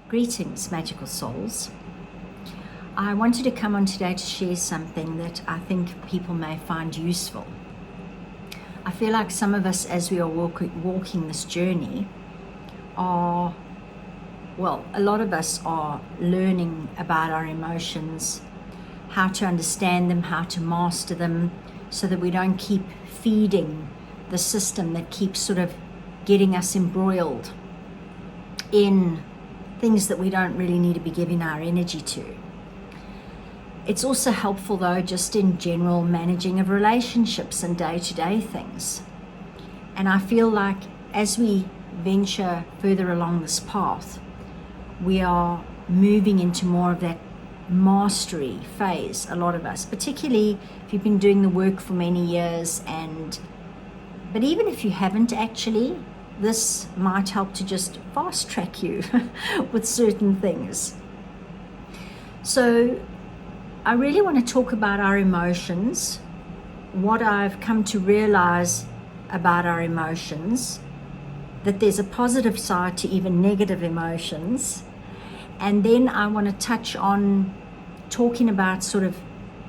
Greetings, magical souls. I wanted to come on today to share something that I think people may find useful. I feel like some of us, as we are walking this journey, a lot of us are learning about our emotions, how to understand them, how to master them, so that we don't keep feeding the system that keeps sort of getting us embroiled in things that we don't really need to be giving our energy to. It's also helpful, though, just in general managing of relationships and day-to-day things. And I feel like as we venture further along this path, we are moving into more of that mastery phase, a lot of us, particularly if you've been doing the work for many years. But even if you haven't actually, this might help to just fast track you with certain things. So I really want to talk about our emotions, what I've come to realize about our emotions, that there's a positive side to even negative emotions. And then I want to touch on talking about sort of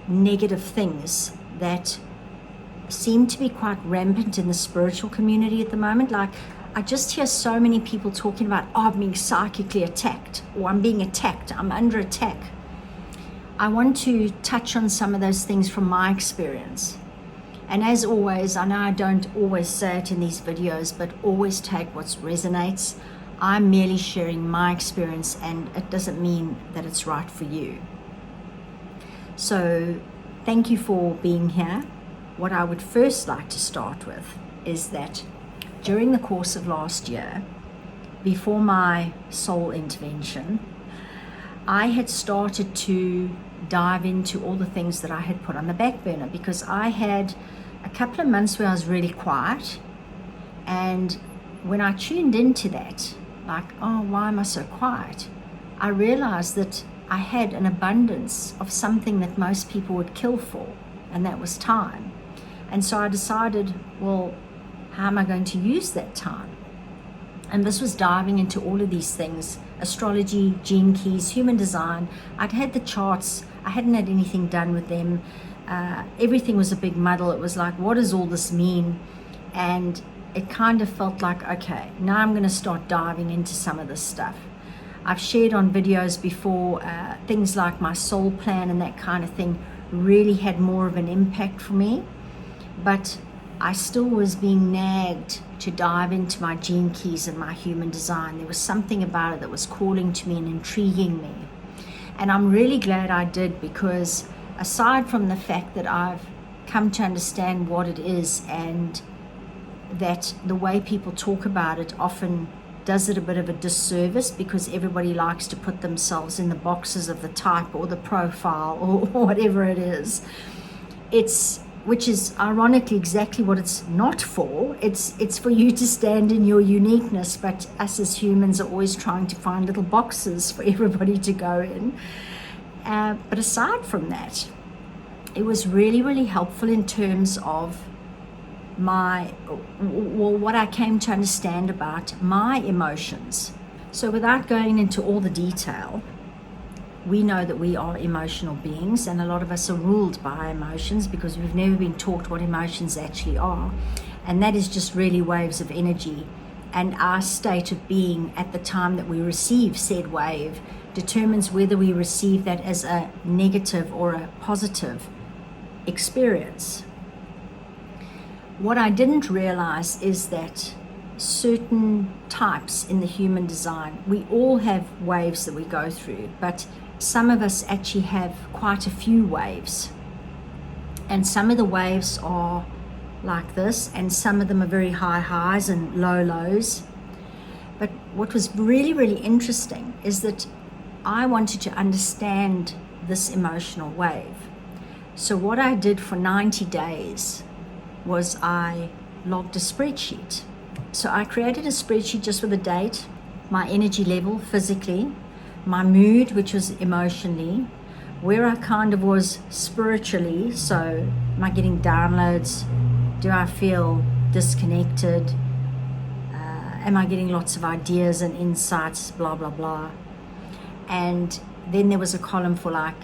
negative things that seem to be quite rampant in the spiritual community at the moment. Like, I just hear so many people talking about, I'm being psychically attacked, or I'm being attacked, I'm under attack. I want to touch on some of those things from my experience. And as always, I know I don't always say it in these videos, but always take what resonates. I'm merely sharing my experience, and it doesn't mean that it's right for you. So thank you for being here. What I would first like to start with is that during the course of last year, before my soul intervention, I had started to dive into all the things that I had put on the back burner, because I had a couple of months where I was really quiet. And when I tuned into that, like, oh, why am I so quiet? I realized that I had an abundance of something that most people would kill for, and that was time. And so I decided, well, how am I going to use that time? And this was diving into all of these things: astrology, gene keys, human design. I'd had the charts, I hadn't had anything done with them. Everything was a big muddle. It was like, what does all this mean? And it kind of felt like, okay, now I'm going to start diving into some of this stuff. I've shared on videos before, things like my soul plan and that kind of thing really had more of an impact for me. But I still was being nagged to dive into my gene keys and my human design. There was something about it that was calling to me and intriguing me. And I'm really glad I did, because aside from the fact that I've come to understand what it is, and that the way people talk about it often does it a bit of a disservice, because everybody likes to put themselves in the boxes of the type or the profile or whatever it is. Which is ironically exactly what it's not for. It's for you to stand in your uniqueness, but us as humans are always trying to find little boxes for everybody to go in. But aside from that, it was really, really helpful in terms of what I came to understand about my emotions. So without going into all the detail, we know that we are emotional beings, and a lot of us are ruled by our emotions because we've never been taught what emotions actually are. And that is just really waves of energy. And our state of being at the time that we receive said wave determines whether we receive that as a negative or a positive experience. What I didn't realize is that certain types in the human design, we all have waves that we go through, but some of us actually have quite a few waves. And some of the waves are like this, and some of them are very high highs and low lows. But what was really, really interesting is that I wanted to understand this emotional wave. So what I did for 90 days was I logged a spreadsheet. So I created a spreadsheet just with a date, my energy level physically, my mood, which was emotionally, where I kind of was spiritually. So am I getting downloads? Do I feel disconnected? Am I getting lots of ideas and insights, blah, blah, blah. And then there was a column for like,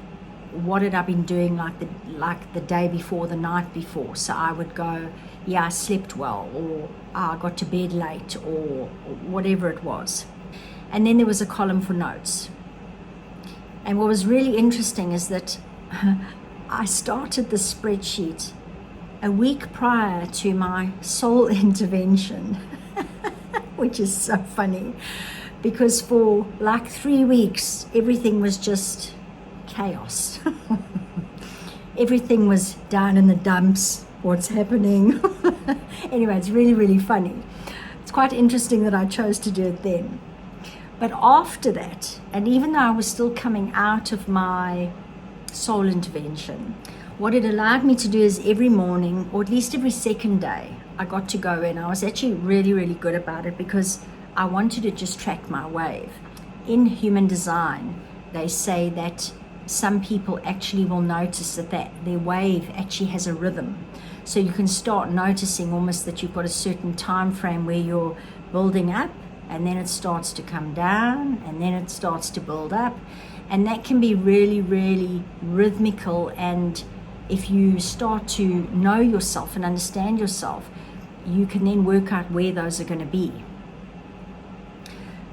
what had I been doing like the day before, the night before. So I would go, yeah, I slept well, or I got to bed late, or whatever it was. And then there was a column for notes. And what was really interesting is that I started the spreadsheet a week prior to my soul intervention, which is so funny, because for like 3 weeks, everything was just chaos. Everything was down in the dumps, what's happening. Anyway, it's really, really funny. It's quite interesting that I chose to do it then. But after that, and even though I was still coming out of my soul intervention, what it allowed me to do is every morning, or at least every second day, I got to go in. I was actually really, really good about it because I wanted to just track my wave. In human design, they say that some people actually will notice that their wave actually has a rhythm. So you can start noticing almost that you've got a certain time frame where you're building up, and then it starts to come down, and then it starts to build up. And that can be really, really rhythmical. And if you start to know yourself and understand yourself, you can then work out where those are going to be.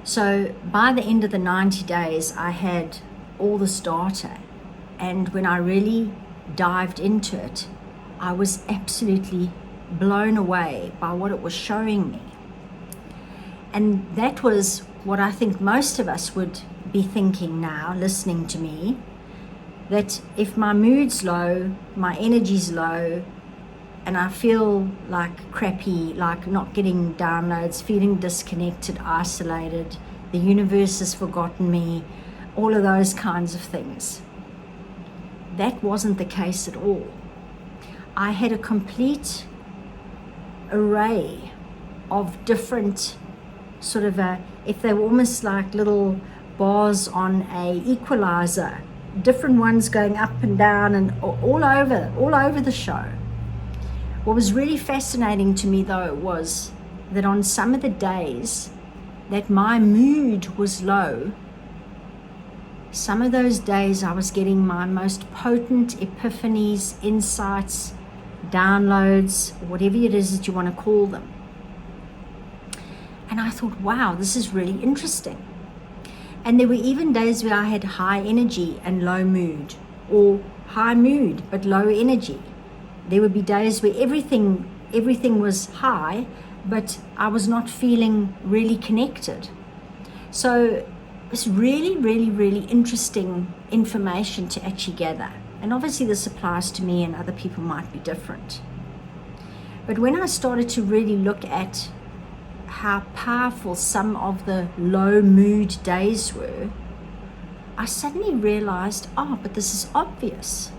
So by the end of the 90 days, I had all this data. And when I really dived into it, I was absolutely blown away by what it was showing me. And that was what I think most of us would be thinking now, listening to me, that if my mood's low, my energy's low, and I feel like crappy, like not getting downloads, feeling disconnected, isolated, the universe has forgotten me, all of those kinds of things. That wasn't the case at all. I had a complete array of different sort of if they were almost like little bars on a equalizer, different ones going up and down and all over the show. What was really fascinating to me though was that on some of the days that my mood was low, some of those days I was getting my most potent epiphanies, insights, downloads, whatever it is that you want to call them. And I thought, wow, this is really interesting. And there were even days where I had high energy and low mood, or high mood but low energy. There would be days where everything was high, but I was not feeling really connected. So it's really, really, really interesting information to actually gather. And obviously this applies to me, and other people might be different. But when I started to really look at how powerful some of the low mood days were, I suddenly realized, but this is obvious,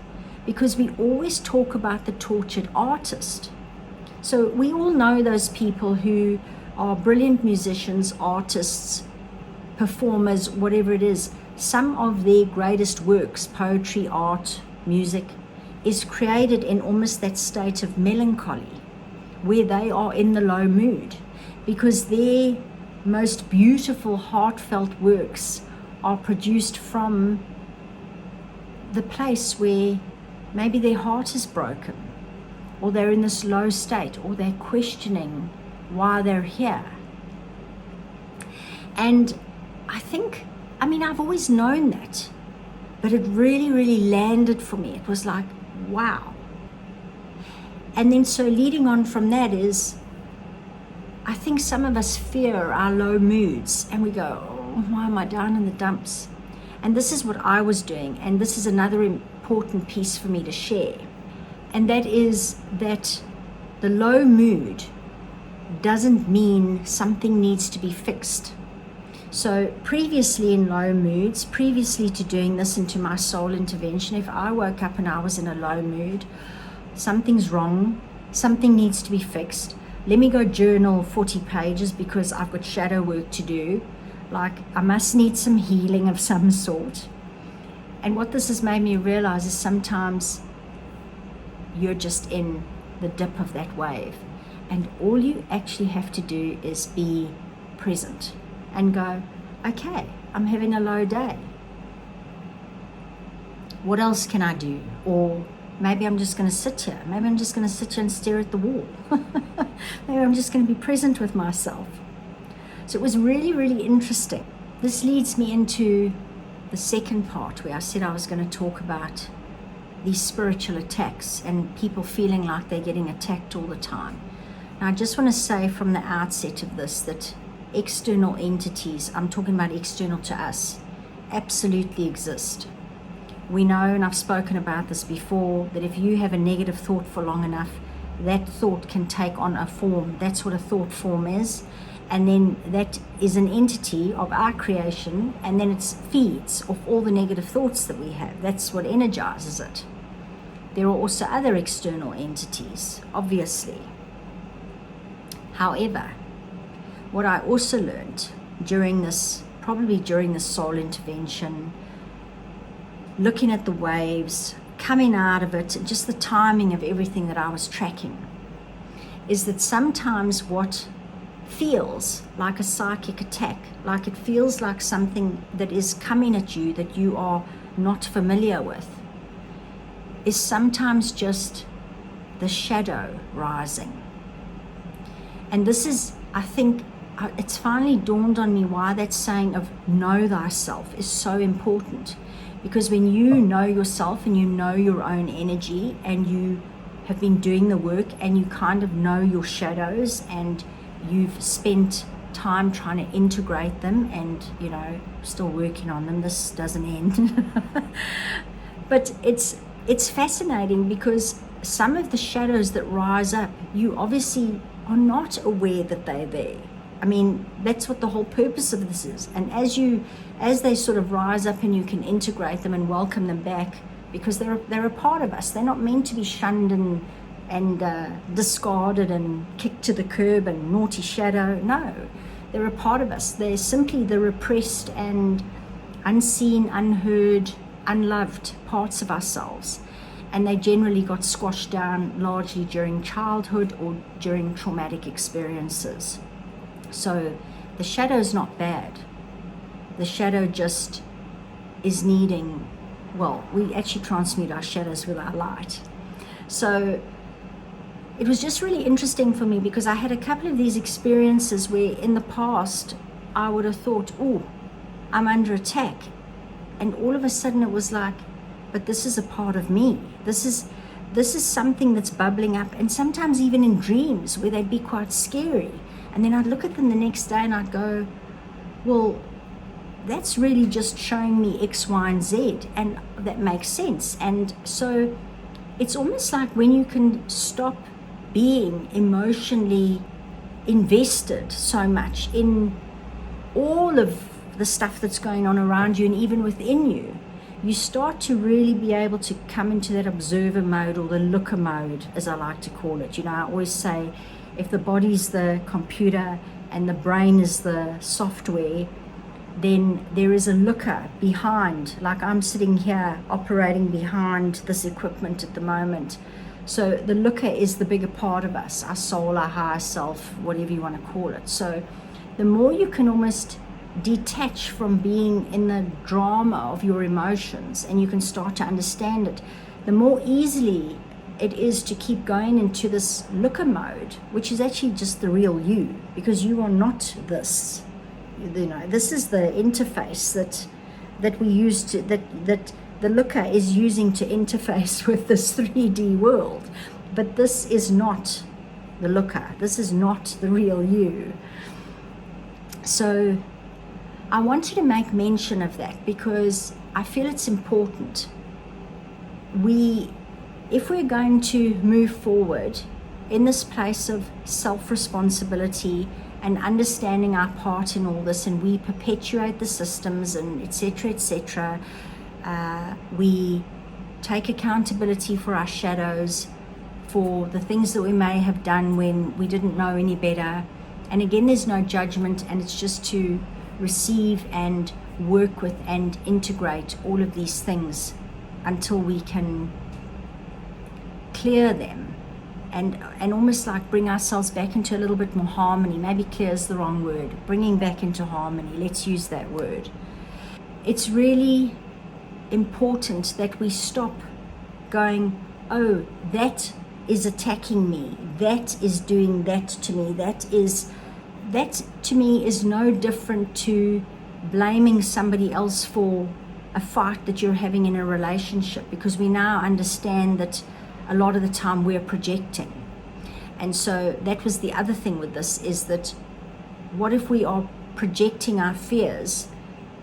because we always talk about the tortured artist. So we all know those people who are brilliant musicians, artists, performers, whatever it is. Some of their greatest works, poetry, art, music, is created in almost that state of melancholy, where they are in the low mood, because their most beautiful, heartfelt works are produced from the place where maybe their heart is broken, or they're in this low state, or they're questioning why they're here. And I've always known that, but it really, really landed for me. It was like, wow. And then so leading on from that is, I think some of us fear our low moods, and we go, why am I down in the dumps? And this is what I was doing, and this is another important piece for me to share. And that is that the low mood doesn't mean something needs to be fixed. So previously in low moods, previously to doing this into my soul intervention, if I woke up and I was in a low mood, something's wrong, something needs to be fixed. Let me go journal 40 pages because I've got shadow work to do. Like, I must need some healing of some sort. And what this has made me realize is sometimes you're just in the dip of that wave. And all you actually have to do is be present and go, okay, I'm having a low day. what else can I do? Or maybe I'm just going to sit here. Maybe I'm just going to sit here and stare at the wall. Maybe I'm just going to be present with myself. So it was really, really interesting. This leads me into the second part where I said I was going to talk about these spiritual attacks and people feeling like they're getting attacked all the time. And I just want to say from the outset of this that external entities, I'm talking about external to us, absolutely exist. We know, and I've spoken about this before, that if you have a negative thought for long enough, that thought can take on a form. That's what a thought form is. And then that is an entity of our creation, and then it feeds off all the negative thoughts that we have. That's what energizes it. There are also other external entities, obviously. However, what I also learned during this soul intervention, looking at the waves, coming out of it, just the timing of everything that I was tracking, is that sometimes what feels like a psychic attack, like it feels like something that is coming at you that you are not familiar with, is sometimes just the shadow rising. And this is, I think, it's finally dawned on me why that saying of know thyself is so important. Because when you know yourself and you know your own energy and you have been doing the work and you kind of know your shadows and you've spent time trying to integrate them and, still working on them, this doesn't end. But it's fascinating because some of the shadows that rise up, you obviously are not aware that they're there. I mean, that's what the whole purpose of this is. And as they sort of rise up and you can integrate them and welcome them back, because they're a part of us. They're not meant to be shunned and discarded and kicked to the curb and naughty shadow. No, they're a part of us. They're simply the repressed and unseen, unheard, unloved parts of ourselves. And they generally got squashed down largely during childhood or during traumatic experiences. So the shadow is not bad. The shadow just is needing, we actually transmute our shadows with our light. So it was just really interesting for me because I had a couple of these experiences where in the past I would have thought, I'm under attack. And all of a sudden it was like, but this is a part of me. This is something that's bubbling up, and sometimes even in dreams where they'd be quite scary. And then I'd look at them the next day and I'd go, well, that's really just showing me X, Y, and Z, and that makes sense. And so it's almost like when you can stop being emotionally invested so much in all of the stuff that's going on around you and even within you, you start to really be able to come into that observer mode, or the looker mode, as I like to call it. I always say, if the body's the computer and the brain is the software, then there is a looker behind, like I'm sitting here operating behind this equipment at the moment. So the looker is the bigger part of us, our soul, our higher self, whatever you want to call it. So the more you can almost detach from being in the drama of your emotions and you can start to understand it, the more easily it is to keep going into this looker mode, which is actually just the real you, because you are not this. This is the interface that we use to that the looker is using to interface with this 3D world. But this is not the looker. This is not the real you. So I wanted to make mention of that because I feel it's important. If we're going to move forward in this place of self-responsibility and understanding our part in all this, and we perpetuate the systems and etc., we take accountability for our shadows, for the things that we may have done when we didn't know any better. And again, there's no judgment, and it's just to receive and work with and integrate all of these things until we can clear them and almost like bring ourselves back into a little bit more harmony. Maybe clear is the wrong word. Bringing back into harmony, let's use that word. It's really important that we stop going, oh, that is attacking me, that is doing that to me, that to me is no different to blaming somebody else for a fight that you're having in a relationship, because we now understand that a lot of the time we're projecting. And so that was the other thing with this, is that what if we are projecting our fears,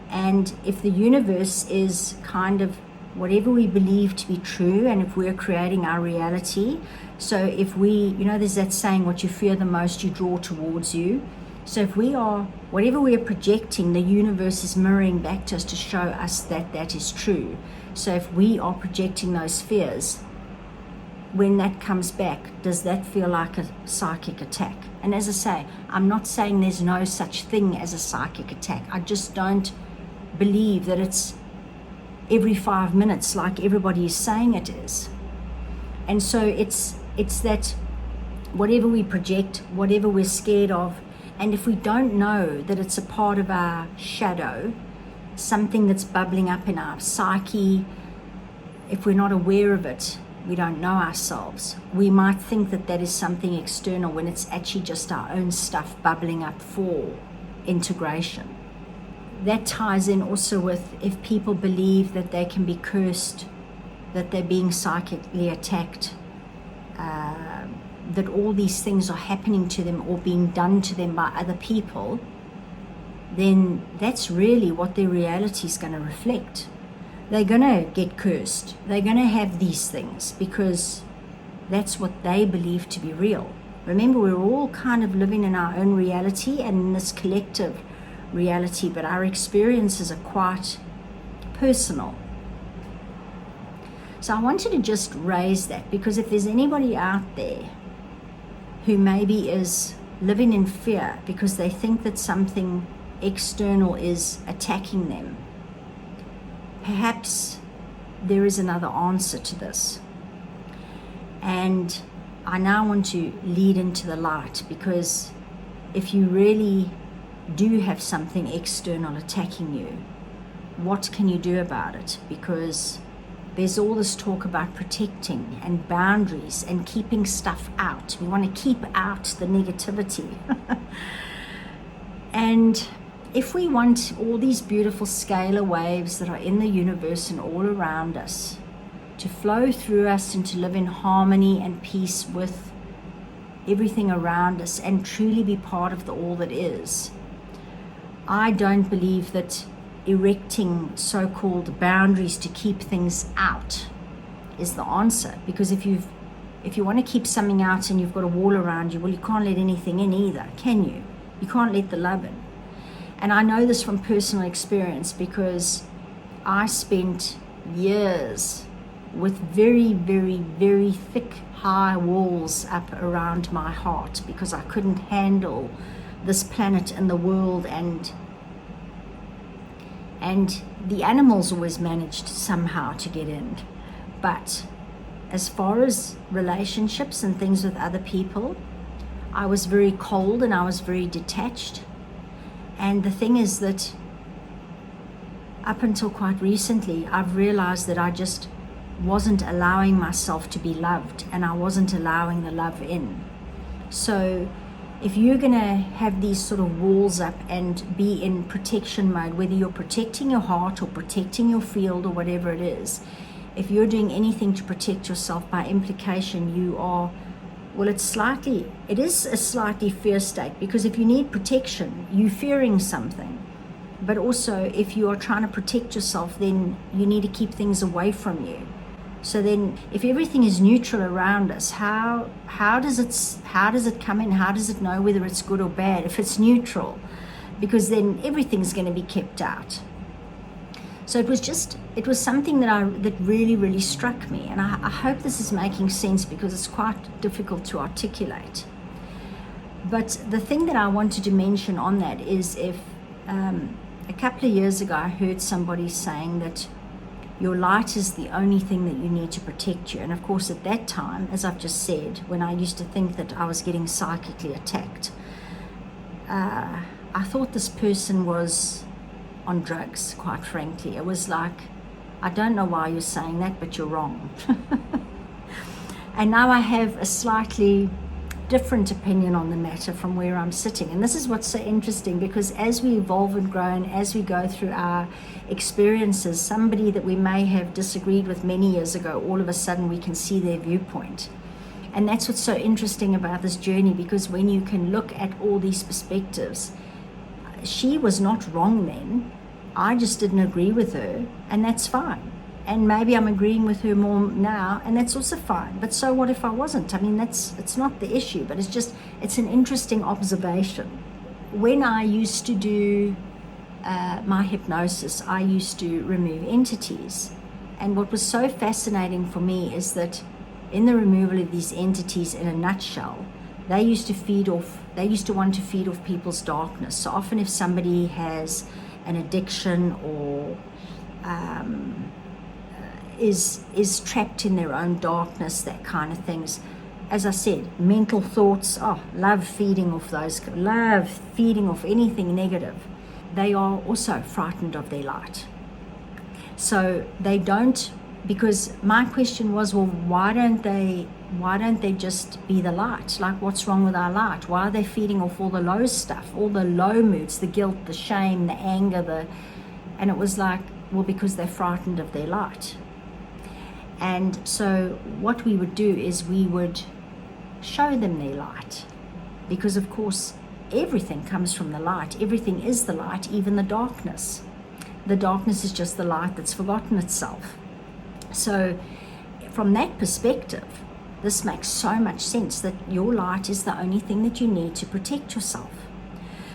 and if the universe is kind of whatever we believe to be true, and if we're creating our reality. So if we, there's that saying, what you fear the most, you draw towards you. So if we are, whatever we are projecting, the universe is mirroring back to us to show us that that is true. So if we are projecting those fears, when that comes back, does that feel like a psychic attack? And as I say, I'm not saying there's no such thing as a psychic attack. I just don't believe that it's every 5 minutes like everybody is saying it is. And so it's that whatever we project, whatever we're scared of, and if we don't know that it's a part of our shadow, something that's bubbling up in our psyche, if we're not aware of it, we don't know ourselves, we might think that that is something external when it's actually just our own stuff bubbling up for integration. That ties in also with, if people believe that they can be cursed, that they're being psychically attacked, that all these things are happening to them or being done to them by other people, then that's really what their reality is going to reflect. They're going to get cursed. They're going to have these things because that's what they believe to be real. Remember, we're all kind of living in our own reality and in this collective reality, but our experiences are quite personal. So I wanted to just raise that, because if there's anybody out there who maybe is living in fear because they think that something external is attacking them, perhaps there is another answer to this. And I now want to lead into the light, because if you really do have something external attacking you, what can you do about it? Because there's all this talk about protecting and boundaries and keeping stuff out. We want to keep out the negativity. And if we want all these beautiful scalar waves that are in the universe and all around us to flow through us and to live in harmony and peace with everything around us and truly be part of the all that is, I don't believe that erecting so-called boundaries to keep things out is the answer. Because if you want to keep something out and you've got a wall around you, well, you can't let anything in either, can you? You can't let the love in. And I know this from personal experience, because I spent years with very, very, very thick, high walls up around my heart, because I couldn't handle this planet and the world, and the animals always managed somehow to get in. But as far as relationships and things with other people, I was very cold and I was very detached. And the thing is that up until quite recently, I've realized that I just wasn't allowing myself to be loved, and I wasn't allowing the love in. So if you're going to have these sort of walls up and be in protection mode, whether you're protecting your heart or protecting your field or whatever it is, if you're doing anything to protect yourself, by implication you are, well, it is a slightly fear state, because if you need protection, you're fearing something. But also, if you are trying to protect yourself, then you need to keep things away from you. So then, if everything is neutral around us, how does it come in? How does it know whether it's good or bad if it's neutral? Because then everything's going to be kept out. So it was something that really, really struck me, and I hope this is making sense, because it's quite difficult to articulate. But the thing that I wanted to mention on that is, if a couple of years ago I heard somebody saying that your light is the only thing that you need to protect you. And of course, at that time, as I've just said, when I used to think that I was getting psychically attacked, I thought this person was on drugs, quite frankly. It was like I don't know why you're saying that, but you're wrong. And now I have a slightly different opinion on the matter from where I'm sitting. And this is what's so interesting, because as we evolve and grow and as we go through our experiences, somebody that we may have disagreed with many years ago, all of a sudden we can see their viewpoint. And that's what's so interesting about this journey, because when you can look at all these perspectives, she was not wrong then. I just didn't agree with her, and that's fine. And maybe I'm agreeing with her more now, and that's also fine. But so what if I wasn't? I mean, it's not the issue, but it's an interesting observation. When I used to do my hypnosis, I used to remove entities. And what was so fascinating for me is that in the removal of these entities, in a nutshell, they used to want to feed off people's darkness. So often if somebody has an addiction or is trapped in their own darkness, that kind of things. As I said, mental thoughts, love feeding off anything negative. They are also frightened of their light. So they don't, because my question was, well, why don't they just be the light? Like, what's wrong with our light? Why are they feeding off all the low stuff, all the low moods, the guilt, the shame, the anger, and it was like, well, because they're frightened of their light. And so what we would do is we would show them their light, because of course everything comes from the light. Everything is the light, even the darkness. The darkness is just the light that's forgotten itself. So from that perspective, this makes so much sense, that your light is the only thing that you need to protect yourself.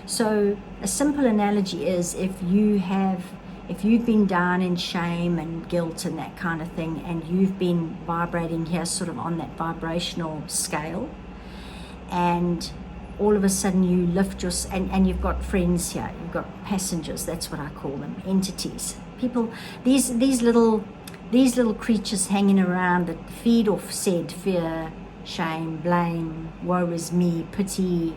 So a simple analogy is, if you've been down in shame and guilt and that kind of thing, and you've been vibrating here sort of on that vibrational scale, and all of a sudden you lift your, and you've got friends here, you've got passengers, that's what I call them, entities, people, these little creatures hanging around that feed off said fear, shame, blame, woe is me, pity,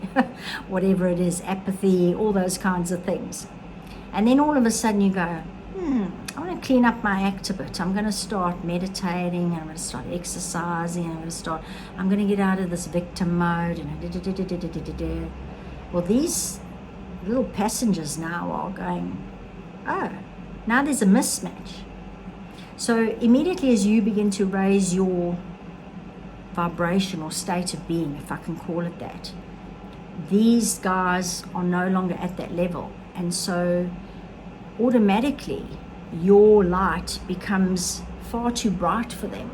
whatever it is, apathy, all those kinds of things. And then all of a sudden you go, I want to clean up my act a bit. I'm going to start meditating, I'm going to start exercising, I'm going to get out of this victim mode. And well, these little passengers now are going, now there's a mismatch. So immediately as you begin to raise your vibration or state of being, if I can call it that, these guys are no longer at that level. And so automatically your light becomes far too bright for them,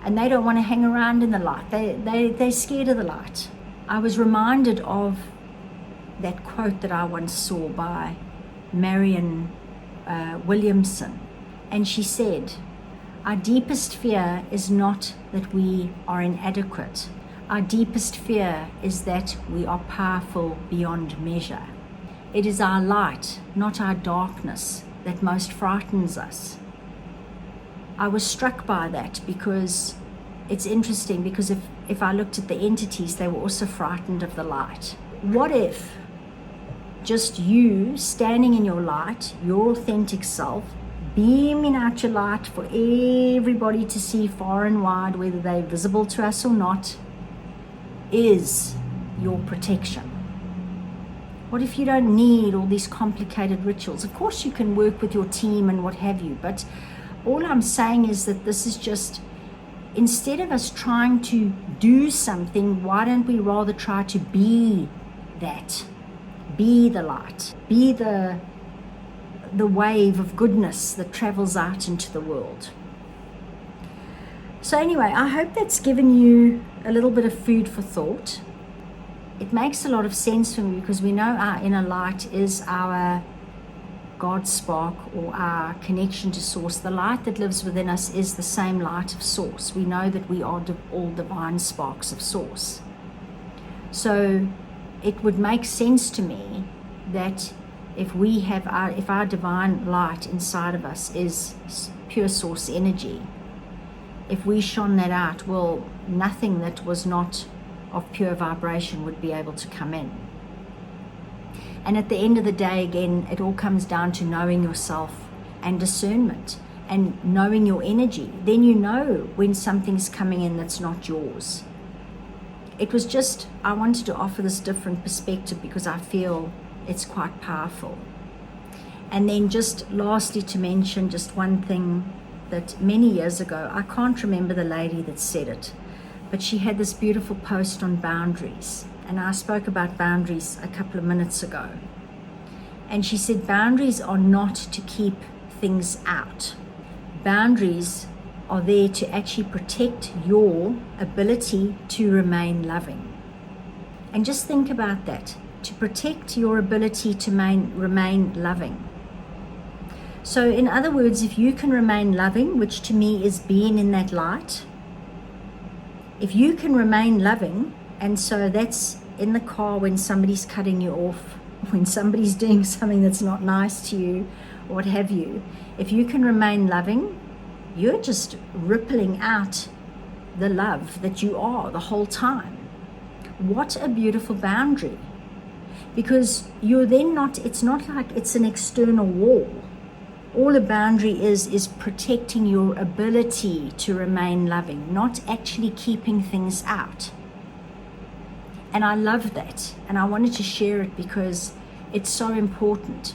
and they don't want to hang around in the light. They're scared of the light. I was reminded of that quote that I once saw by Marianne Williamson, and she said, our deepest fear is not that we are inadequate. Our deepest fear is that we are powerful beyond measure. It is our light, not our darkness, that most frightens us. I was struck by that, because it's interesting, because if I looked at the entities, they were also frightened of the light. What if just you standing in your light, your authentic self, beaming out your light for everybody to see far and wide, whether they're visible to us or not, is your protection? What if you don't need all these complicated rituals? Of course you can work with your team and what have you, but all I'm saying is that this is just, instead of us trying to do something, why don't we rather try to be that? Be the light, be the wave of goodness that travels out into the world. So anyway, I hope that's given you a little bit of food for thought. It makes a lot of sense for me, because we know our inner light is our God spark, or our connection to source. The light that lives within us is the same light of source. We know that we are all divine sparks of source. So it would make sense to me that if our divine light inside of us is pure source energy, if we shone that out, well, nothing that was not of pure vibration would be able to come in. And at the end of the day, again, it all comes down to knowing yourself and discernment. and knowing your energy, then you know when something's coming in that's not yours. It was just, I wanted to offer this different perspective because I feel it's quite powerful. And then just lastly to mention just one thing that many years ago, I can't remember the lady that said it, but she had this beautiful post on boundaries. And I spoke about boundaries a couple of minutes ago. And she said boundaries are not to keep things out. Boundaries are there to actually protect your ability to remain loving. And just think about that, to protect your ability to remain loving. So in other words, if you can remain loving, which to me is being in that light, if you can remain loving, and so that's in the car when somebody's cutting you off, when somebody's doing something that's not nice to you, or what have you, if you can remain loving, you're just rippling out the love that you are the whole time. What a beautiful boundary. Because you're then not, it's not like it's an external wall. All a boundary is protecting your ability to remain loving, not actually keeping things out. And I love that. And I wanted to share it because it's so important.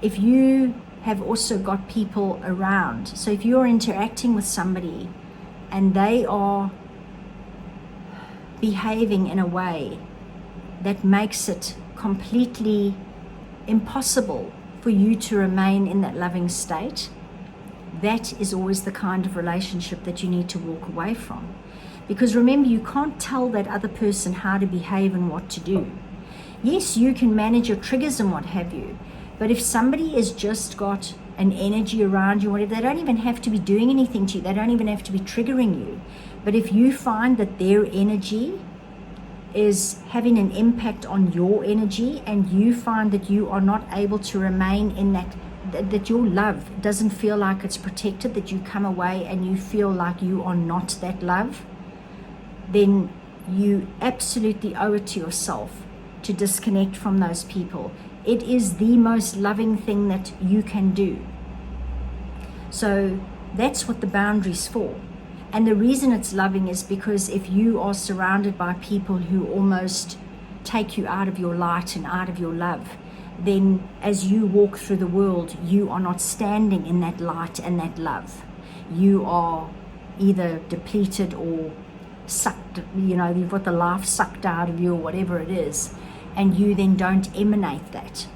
If you have also got people around, so if you're interacting with somebody and they are behaving in a way that makes it completely impossible for you to remain in that loving state, that is always the kind of relationship that you need to walk away from. Because remember, you can't tell that other person how to behave and what to do. Yes, you can manage your triggers and what have you, but if somebody has just got an energy around you, whatever, they don't even have to be doing anything to you. They don't even have to be triggering you. But if you find that their energy is having an impact on your energy, and you find that you are not able to remain in that your love doesn't feel like it's protected, that you come away and you feel like you are not that love, then you absolutely owe it to yourself to disconnect from those people. It is the most loving thing that you can do. So that's what the boundary's for. And the reason it's loving is because if you are surrounded by people who almost take you out of your light and out of your love, then as you walk through the world, you are not standing in that light and that love. You are either depleted or sucked, you've got the life sucked out of you or whatever it is, and you then don't emanate that.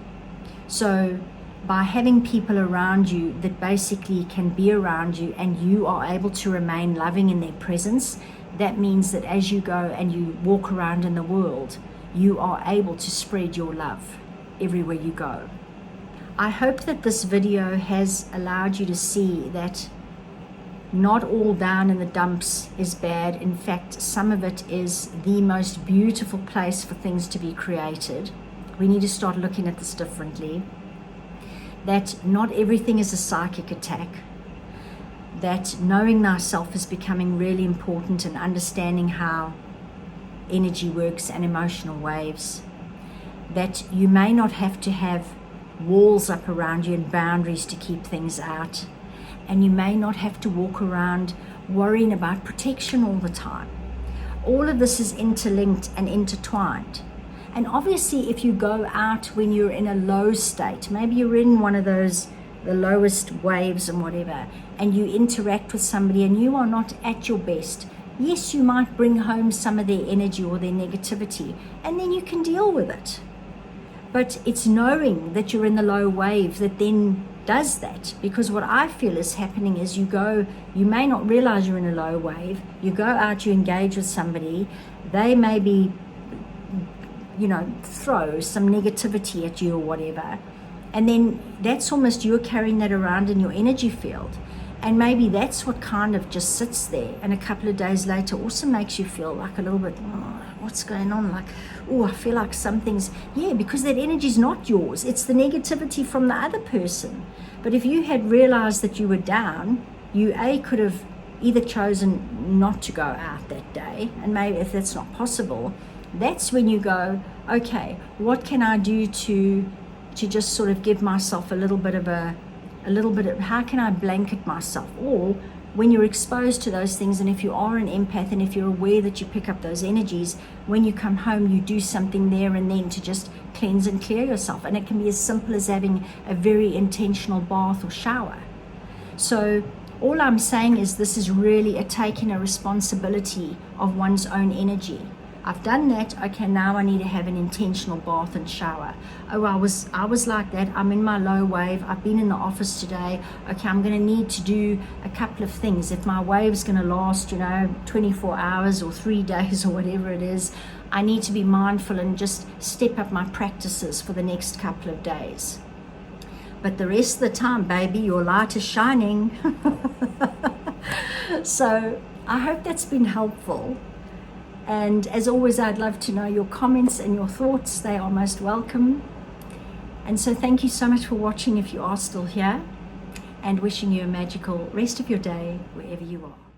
So by having people around you that basically can be around you and you are able to remain loving in their presence, that means that as you go and you walk around in the world, you are able to spread your love everywhere you go. I hope that this video has allowed you to see that not all down in the dumps is bad. In fact, some of it is the most beautiful place for things to be created. We need to start looking at this differently. That not everything is a psychic attack. That knowing thyself is becoming really important, and understanding how energy works and emotional waves. That you may not have to have walls up around you and boundaries to keep things out. And you may not have to walk around worrying about protection all the time. All of this is interlinked and intertwined. And obviously, if you go out when you're in a low state, maybe you're in one of those, the lowest waves and whatever, and you interact with somebody and you are not at your best, yes, you might bring home some of their energy or their negativity, and then you can deal with it. But it's knowing that you're in the low wave that then does that. Because what I feel is happening is you may not realize you're in a low wave, you go out, you engage with somebody, they maybe throw some negativity at you or whatever, and then that's almost you're carrying that around in your energy field, and maybe that's what kind of just sits there, and a couple of days later also makes you feel like a little bit, what's going on, like, I feel like something's, because that energy is not yours, it's the negativity from the other person. But if you had realized that you were down, you could have either chosen not to go out that day, and maybe if that's not possible, that's when you go, okay, what can I do to just sort of give myself a little bit of a a little bit of how can I blanket myself? Or when you're exposed to those things, and if you are an empath and if you're aware that you pick up those energies, when you come home, you do something there and then to just cleanse and clear yourself. And it can be as simple as having a very intentional bath or shower. So all I'm saying is this is really a taking a responsibility of one's own energy. I've done that. Okay, now I need to have an intentional bath and shower. Oh, I was like that. I'm in my low wave. I've been in the office today. Okay, I'm going to need to do a couple of things. If my wave's going to last, 24 hours or 3 days or whatever it is, I need to be mindful and just step up my practices for the next couple of days. But the rest of the time, baby, your light is shining. So I hope that's been helpful. And as always, I'd love to know your comments and your thoughts. They are most welcome. And so thank you so much for watching if you are still here, and wishing you a magical rest of your day wherever you are.